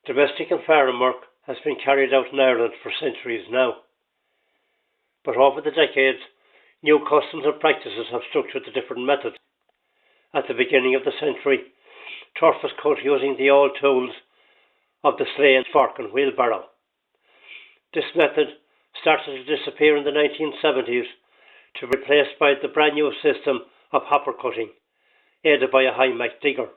Domestic and farm work has been carried out in Ireland for centuries now. But over the decades, new customs and practices have structured the different methods. At the beginning of the century, turf was cut using the old tools of the sleigh, fork and wheelbarrow. This method started to disappear in the 1970s to be replaced by the brand new system of hopper cutting, aided by a high-mech digger.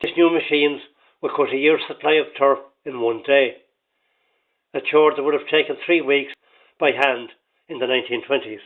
These new machines would cut a year's supply of turf in one day, a chore that would have taken 3 weeks by hand in the 1920s.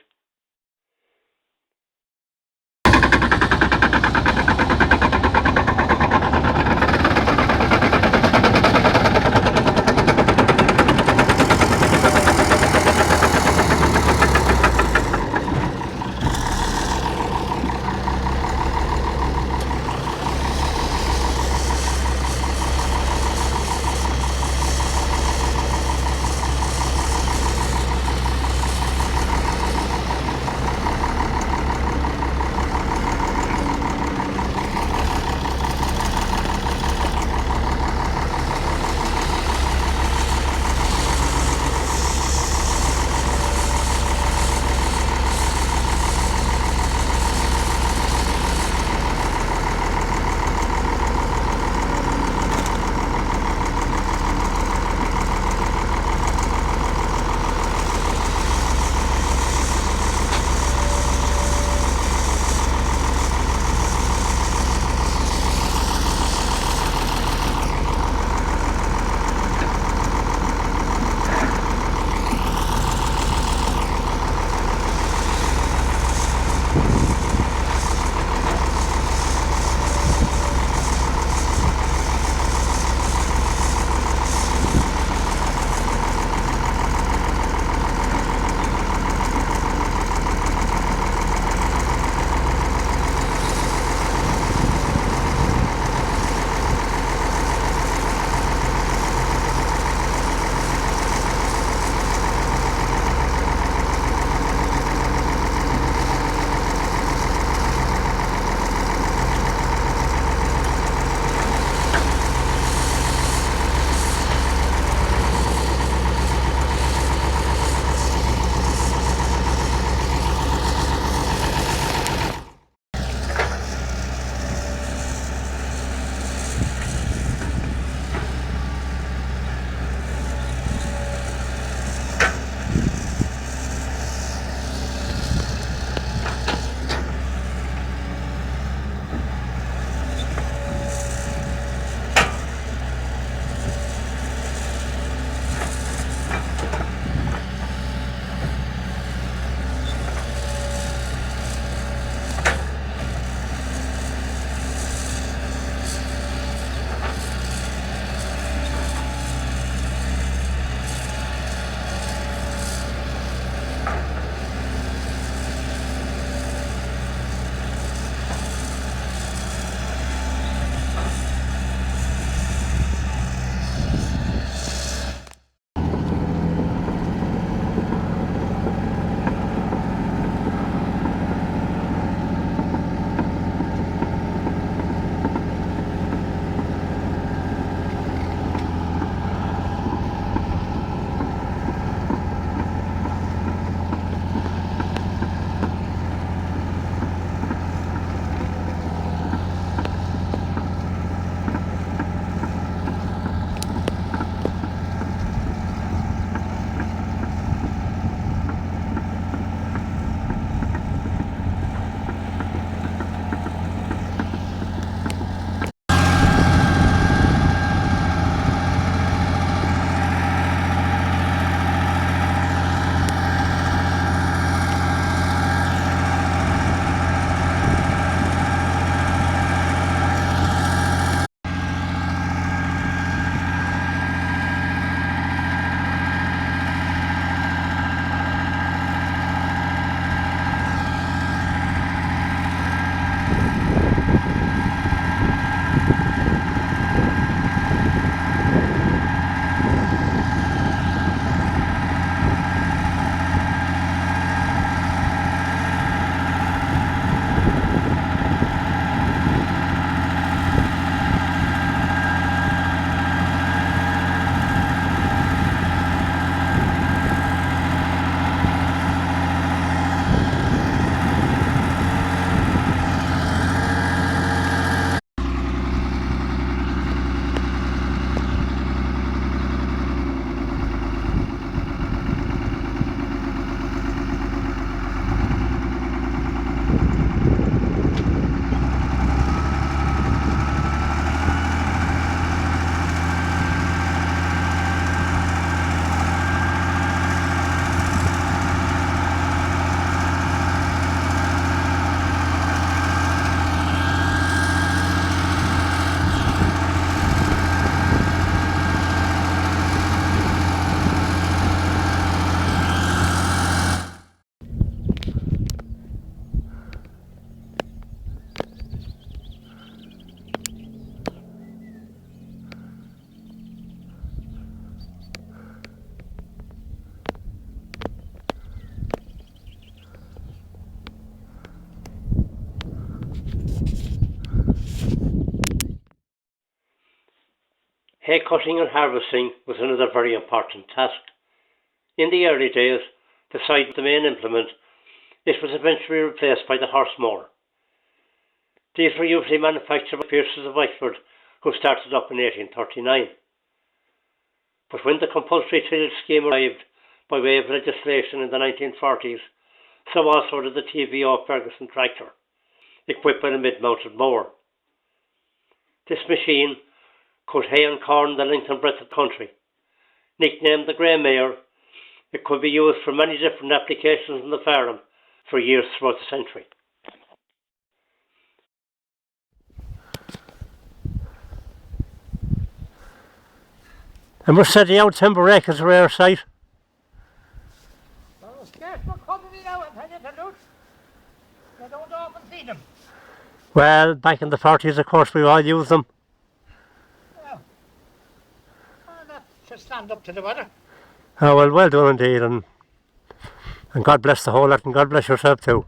Hay cutting and harvesting was another very important task. In the early days, besides the main implement, it was eventually replaced by the horse mower. These were usually manufactured by Pierces of Wexford, who started up in 1839. But when the compulsory tillage scheme arrived by way of legislation in the 1940s, so also did the TVO Ferguson tractor, equipped with a mid-mounted mower. This machine cut hay and corn the length and breadth of the country. Nicknamed the Grey Mare, it could be used for many different applications in the farm for years throughout the century. I must say the old timber rake is a rare sight. Well, scarce for company now, I tell you the truth. You don't often see them. Well, back in the 40s, of course, we all used them. Yeah. Well, that should stand up to the weather. Oh, well done indeed, and God bless the whole lot, and God bless yourself too.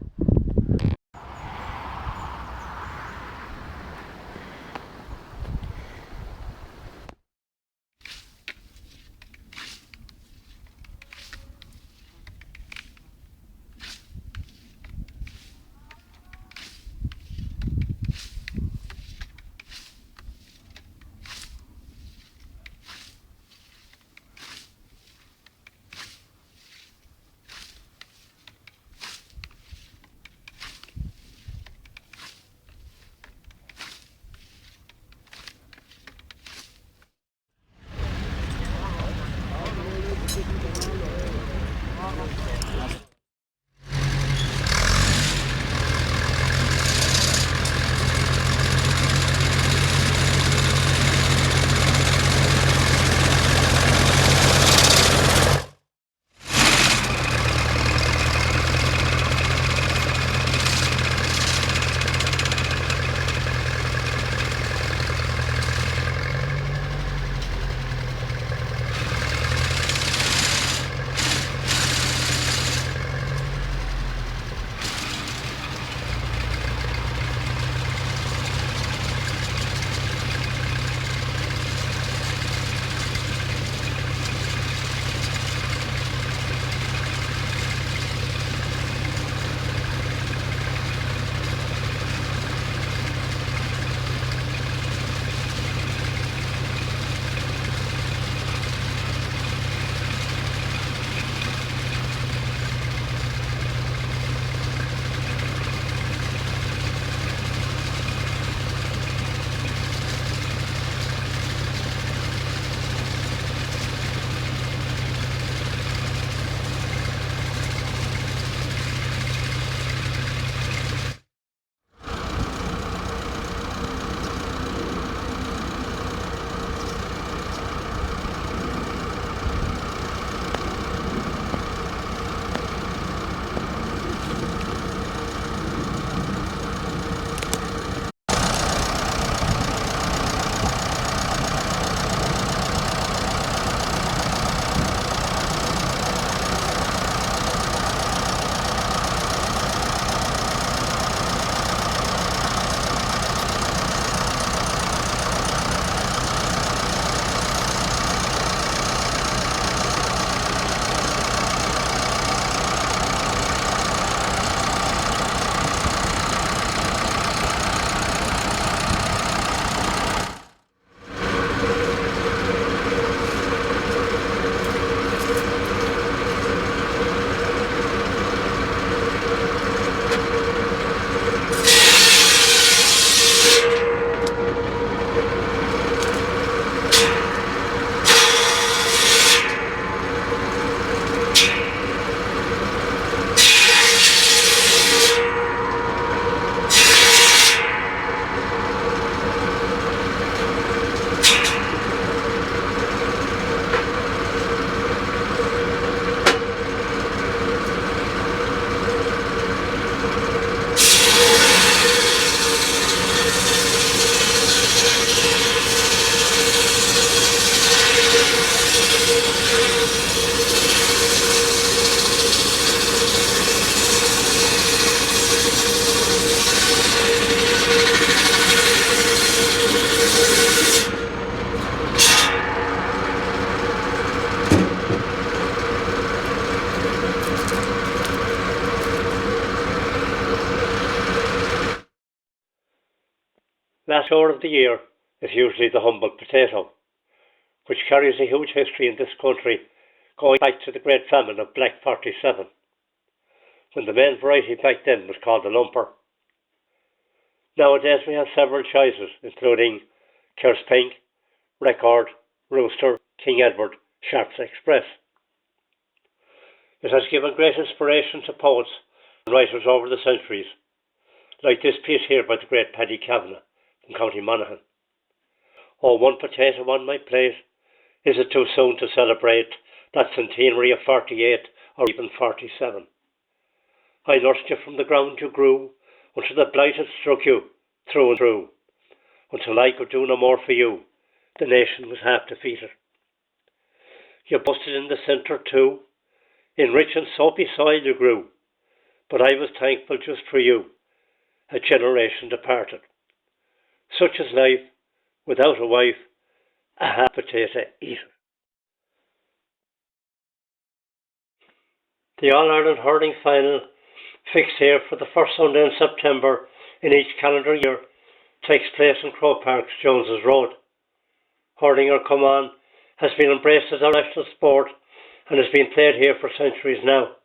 Last hour of the year is usually the humble potato, which carries a huge history in this country, going back to the great famine of Black 47, when the main variety back then was called the lumper. Nowadays we have several choices, including Ker's Pink, Record, Rooster, King Edward, Sharps Express. It has given great inspiration to poets and writers over the centuries, like this piece here by the great Paddy Kavanagh from County Monaghan. Oh, one potato on my plate, is it too soon to celebrate that centenary of 48 or even 47? I nursed you from the ground you grew, until the blight had struck you through and through. Until I could do no more for you, the nation was half defeated. You busted in the centre too, in rich and soapy soil you grew, but I was thankful just for you, a generation departed. Such is life, without a wife, a half potato eater. The All-Ireland hurling final, fixed here for the first Sunday in September in each calendar year, takes place in Croke Park's Jones's Road. Hurling or come on has been embraced as our national sport and has been played here for centuries now.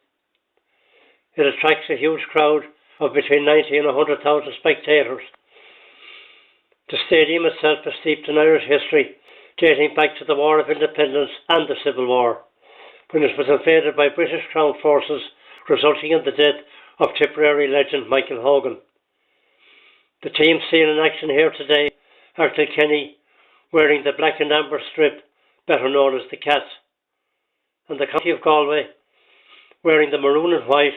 It attracts a huge crowd of between 90 and 100,000 spectators. The stadium itself is steeped in Irish history, dating back to the War of Independence and the Civil War, when it was invaded by British Crown forces, resulting in the death of Tipperary legend Michael Hogan. The teams seen in action here today are Kilkenny, wearing the black and amber strip, better known as the Cats, and the County of Galway, wearing the maroon and white,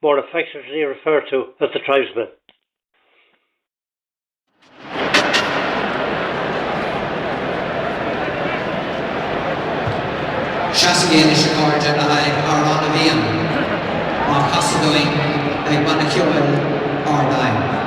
more affectionately referred to as the Tribesmen. Shasagin Shikar Jedi Aranavian, Makasadoing, Egmanakiol, Ardine.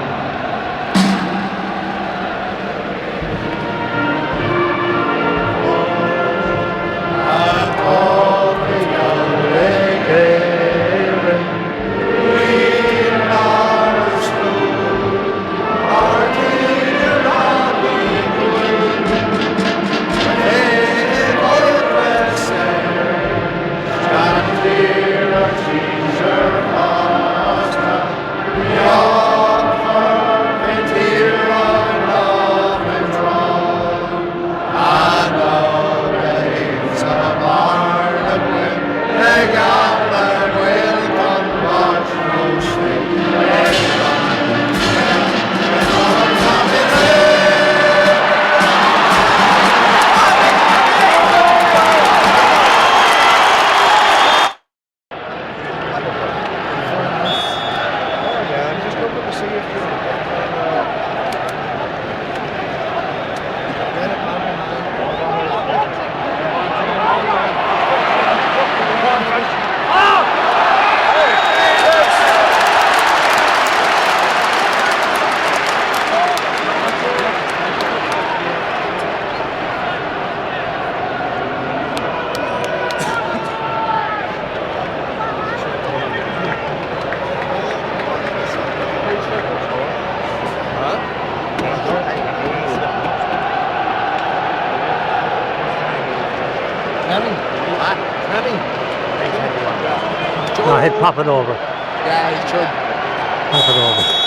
No, he'd pop it over. Yeah, he should. Pop it over.